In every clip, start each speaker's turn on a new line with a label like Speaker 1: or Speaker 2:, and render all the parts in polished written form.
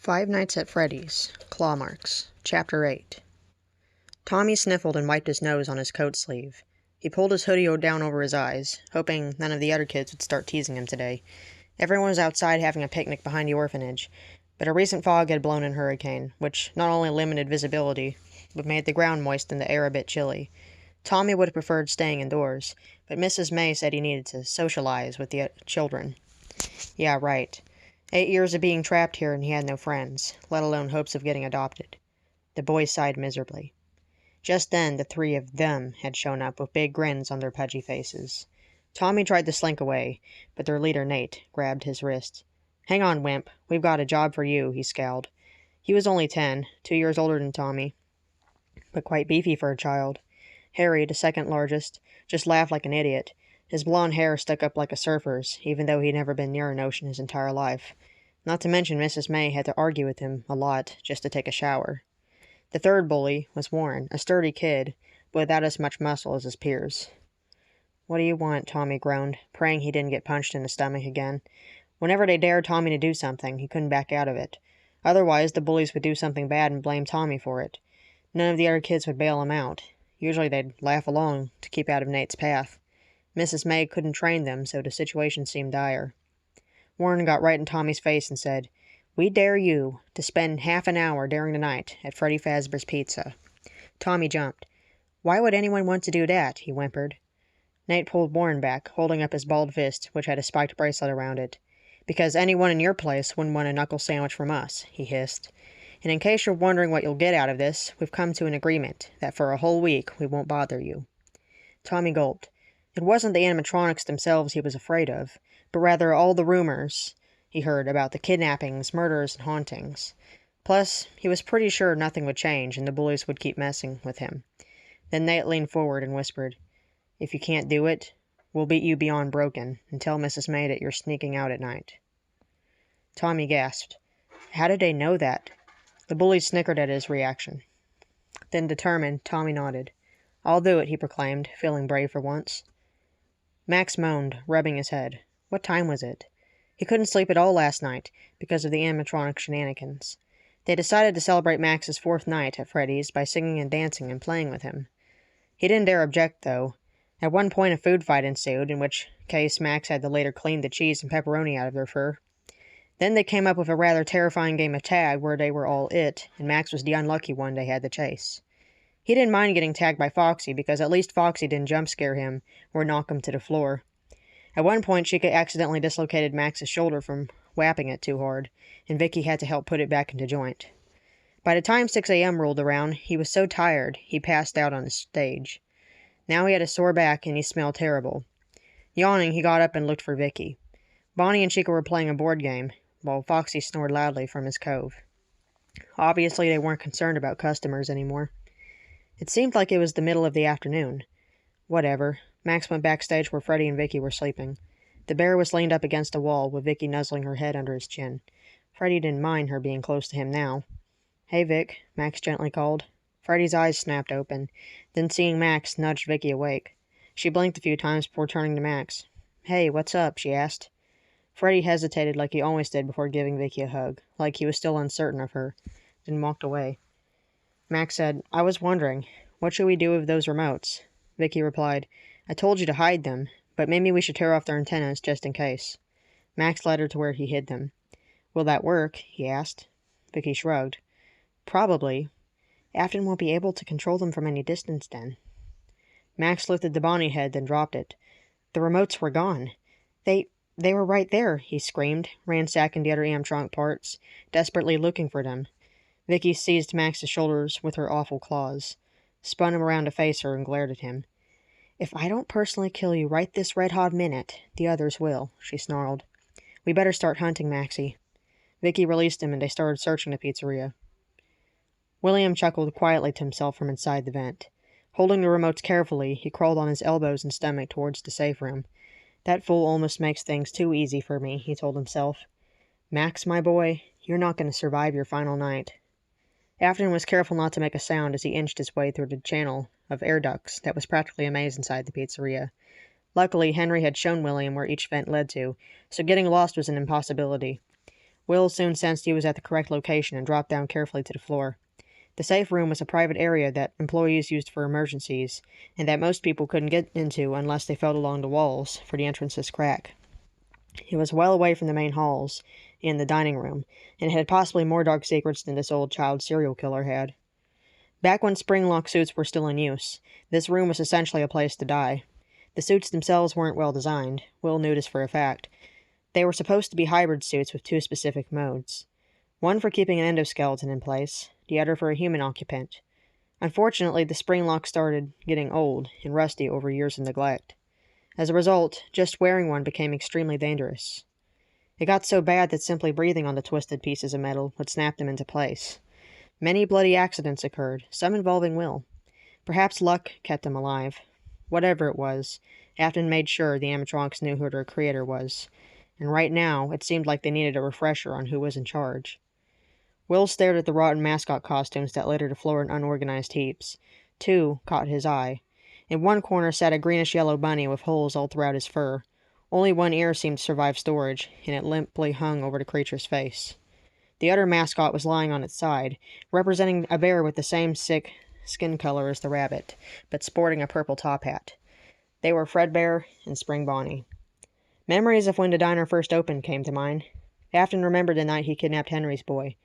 Speaker 1: Five Nights at Freddy's, Clawmarks, Chapter 8. Tommy sniffled and wiped his nose on his coat sleeve. He pulled his hoodie down over his eyes, hoping none of the other kids would start teasing him today. Everyone was outside having a picnic behind the orphanage, but a recent fog had blown in a hurricane, which not only limited visibility, but made the ground moist and the air a bit chilly. Tommy would have preferred staying indoors, but Mrs. May said he needed to socialize with the children. Yeah, right. 8 years of being trapped here and he had no friends, let alone hopes of getting adopted. The boys sighed miserably. Just then, the three of them had shown up with big grins on their pudgy faces. Tommy tried to slink away, but their leader, Nate, grabbed his wrist. "Hang on, wimp. We've got a job for you," he scowled. He was only 10, 2 years older than Tommy, but quite beefy for a child. Harry, the second largest, just laughed like an idiot. His blonde hair stuck up like a surfer's, even though he'd never been near an ocean his entire life. Not to mention Mrs. May had to argue with him a lot just to take a shower. The third bully was Warren, a sturdy kid, but without as much muscle as his peers. "What do you want?" Tommy groaned, praying he didn't get punched in the stomach again. Whenever they dared Tommy to do something, he couldn't back out of it. Otherwise, the bullies would do something bad and blame Tommy for it. None of the other kids would bail him out. Usually they'd laugh along to keep out of Nate's path. Mrs. May couldn't train them, so the situation seemed dire. Warren got right in Tommy's face and said, "We dare you to spend half an hour during the night at Freddy Fazbear's Pizza." Tommy jumped. "Why would anyone want to do that?" he whimpered. Nate pulled Warren back, holding up his bald fist, which had a spiked bracelet around it. "Because anyone in your place wouldn't want a knuckle sandwich from us," he hissed. "And in case you're wondering what you'll get out of this, we've come to an agreement that for a whole week we won't bother you." Tommy gulped. It wasn't the animatronics themselves he was afraid of, but rather all the rumors he heard about the kidnappings, murders, and hauntings. Plus, he was pretty sure nothing would change and the bullies would keep messing with him. Then Nate leaned forward and whispered, "If you can't do it, we'll beat you beyond broken and tell Mrs. May that you're sneaking out at night." Tommy gasped. How did they know that? The bullies snickered at his reaction. Then, determined, Tommy nodded. "I'll do it," he proclaimed, feeling brave for once. Max moaned, rubbing his head. What time was it? He couldn't sleep at all last night because of the animatronic shenanigans. They decided to celebrate Max's 4th night at Freddy's by singing and dancing and playing with him. He didn't dare object, though. At one point a food fight ensued, in which case Max had to later clean the cheese and pepperoni out of their fur. Then they came up with a rather terrifying game of tag where they were all it, and Max was the unlucky one they had to chase. He didn't mind getting tagged by Foxy, because at least Foxy didn't jump scare him or knock him to the floor. At one point, Chica accidentally dislocated Max's shoulder from whapping it too hard, and Vicky had to help put it back into joint. By the time 6 a.m. rolled around, he was so tired he passed out on the stage. Now he had a sore back and he smelled terrible. Yawning, he got up and looked for Vicky. Bonnie and Chica were playing a board game, while Foxy snored loudly from his cove. Obviously, they weren't concerned about customers anymore. It seemed like it was the middle of the afternoon. Whatever. Max went backstage where Freddy and Vicky were sleeping. The bear was leaned up against a wall, with Vicky nuzzling her head under his chin. Freddy didn't mind her being close to him now. "Hey, Vic," Max gently called. Freddy's eyes snapped open. Then, seeing Max, nudged Vicky awake. She blinked a few times before turning to Max. "Hey, what's up?" she asked. Freddy hesitated like he always did before giving Vicky a hug, like he was still uncertain of her, then walked away. Max said, "I was wondering, what should we do with those remotes?" Vicky replied, "I told you to hide them, but maybe we should tear off their antennas just in case." Max led her to where he hid them. "Will that work?" he asked. Vicky shrugged. "Probably. Afton won't be able to control them from any distance then." Max lifted the Bonnie head, then dropped it. The remotes were gone. They were right there, he screamed, ransacking the other animatronic parts, desperately looking for them. Vicky seized Max's shoulders with her awful claws, spun him around to face her, and glared at him. "If I don't personally kill you right this red-hot minute, the others will," she snarled. "We better start hunting, Maxie." Vicky released him, and they started searching the pizzeria. William chuckled quietly to himself from inside the vent. Holding the remotes carefully, he crawled on his elbows and stomach towards the safe room. "That fool almost makes things too easy for me," he told himself. "Max, my boy, you're not going to survive your final night." Afton was careful not to make a sound as he inched his way through the channel of air ducts that was practically a maze inside the pizzeria. Luckily, Henry had shown William where each vent led to, so getting lost was an impossibility. Will soon sensed he was at the correct location and dropped down carefully to the floor. The safe room was a private area that employees used for emergencies, and that most people couldn't get into unless they felt along the walls, for the entrance's crack. It was well away from the main halls and the dining room, and it had possibly more dark secrets than this old child serial killer had. Back when spring-lock suits were still in use, this room was essentially a place to die. The suits themselves weren't well designed, Will knew this for a fact. They were supposed to be hybrid suits with two specific modes. One for keeping an endoskeleton in place, the other for a human occupant. Unfortunately, the spring lock started getting old and rusty over years of neglect. As a result, just wearing one became extremely dangerous. It got so bad that simply breathing on the twisted pieces of metal would snap them into place. Many bloody accidents occurred, some involving Will. Perhaps luck kept him alive. Whatever it was, Afton made sure the animatronics knew who their creator was, and right now it seemed like they needed a refresher on who was in charge. Will stared at the rotten mascot costumes that littered the floor in unorganized heaps. Two caught his eye. In one corner sat a greenish-yellow bunny with holes all throughout his fur. Only one ear seemed to survive storage, and it limply hung over the creature's face. The other mascot was lying on its side, representing a bear with the same sick skin color as the rabbit, but sporting a purple top hat. They were Fredbear and Spring Bonnie. Memories of when the diner first opened came to mind. Afton remembered the night he kidnapped Henry's boy.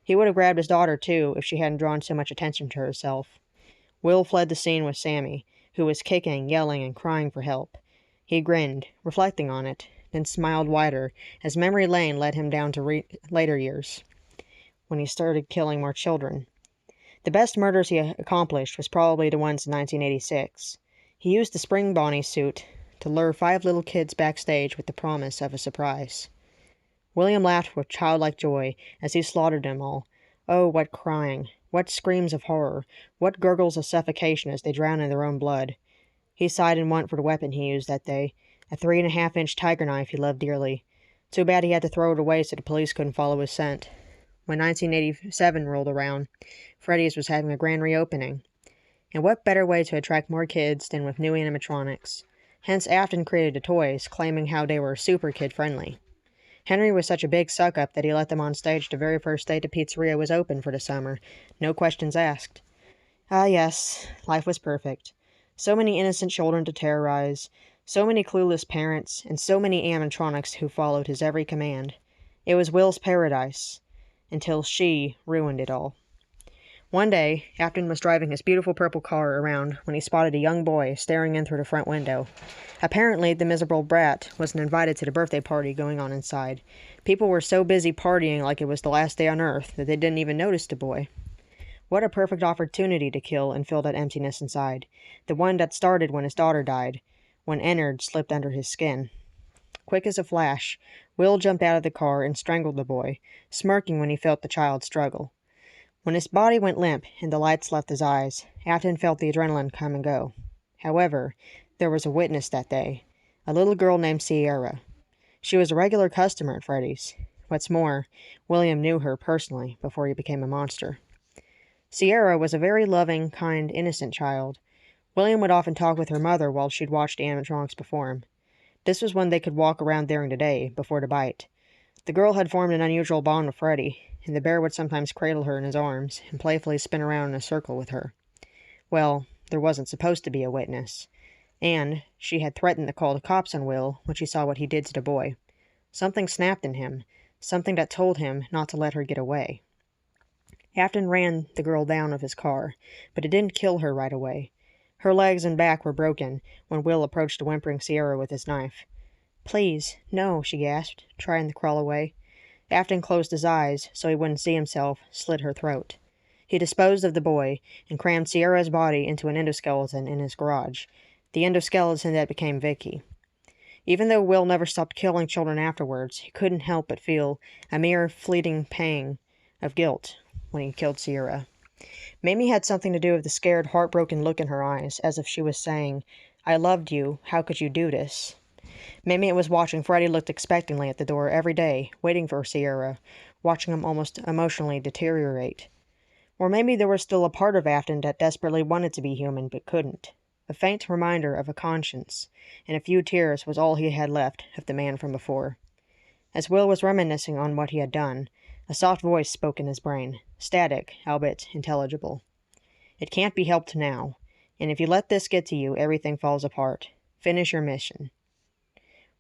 Speaker 1: He would have grabbed his daughter, too, if she hadn't drawn so much attention to herself. Will fled the scene with Sammy, who was kicking, yelling, and crying for help. He grinned, reflecting on it, then smiled wider as memory lane led him down to later years, when he started killing more children. The best murders he accomplished was probably the ones in 1986. He used the Spring Bonnie suit to lure 5 little kids backstage with the promise of a surprise. William laughed with childlike joy as he slaughtered them all. Oh, what crying, what screams of horror, what gurgles of suffocation as they drowned in their own blood. He sighed in want for the weapon he used that day, a 3.5-inch tiger knife he loved dearly. Too bad he had to throw it away so the police couldn't follow his scent. When 1987 rolled around, Freddy's was having a grand reopening. And what better way to attract more kids than with new animatronics? Hence Afton created the toys, claiming how they were super kid-friendly. Henry was such a big suck-up that he let them on stage the very first day the pizzeria was open for the summer. No questions asked. Ah, yes, life was perfect. So many innocent children to terrorize, so many clueless parents, and so many animatronics who followed his every command. It was Will's paradise, until she ruined it all. One day, Afton was driving his beautiful purple car around when he spotted a young boy staring in through the front window. Apparently, the miserable brat wasn't invited to the birthday party going on inside. People were so busy partying like it was the last day on Earth that they didn't even notice the boy. What a perfect opportunity to kill and fill that emptiness inside. The one that started when his daughter died, when Ennard slipped under his skin. Quick as a flash, Will jumped out of the car and strangled the boy, smirking when he felt the child struggle. When his body went limp and the lights left his eyes, Afton felt the adrenaline come and go. However, there was a witness that day, a little girl named Sierra. She was a regular customer at Freddy's. What's more, William knew her personally before he became a monster. Sierra was a very loving, kind, innocent child. William would often talk with her mother while she'd watch the animatronics perform. This was when they could walk around during the day, before the bite. The girl had formed an unusual bond with Freddy, and the bear would sometimes cradle her in his arms and playfully spin around in a circle with her. Well, there wasn't supposed to be a witness, and she had threatened to call the cops on Will when she saw what he did to the boy. Something snapped in him, something that told him not to let her get away. Afton ran the girl down with his car, but it didn't kill her right away. Her legs and back were broken when Will approached the whimpering Sierra with his knife. "Please, no," she gasped, trying to crawl away. Afton closed his eyes so he wouldn't see himself, slit her throat. He disposed of the boy and crammed Sierra's body into an endoskeleton in his garage, the endoskeleton that became Vicky. Even though Will never stopped killing children afterwards, he couldn't help but feel a mere fleeting pang of guilt when he killed Sierra. Mamie had something to do with the scared, heartbroken look in her eyes, as if she was saying, "I loved you, how could you do this?" Mamie was watching Freddy looked expectantly at the door every day, waiting for Sierra, watching him almost emotionally deteriorate. Or maybe there was still a part of Afton that desperately wanted to be human but couldn't. A faint reminder of a conscience, and a few tears was all he had left of the man from before. As Will was reminiscing on what he had done, a soft voice spoke in his brain, static, albeit intelligible. "It can't be helped now, and if you let this get to you, everything falls apart. Finish your mission."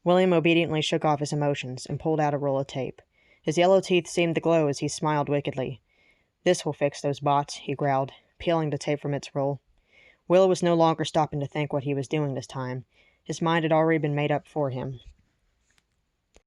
Speaker 1: William obediently shook off his emotions and pulled out a roll of tape. His yellow teeth seemed to glow as he smiled wickedly. "This will fix those bots," he growled, peeling the tape from its roll. Will was no longer stopping to think what he was doing this time. His mind had already been made up for him.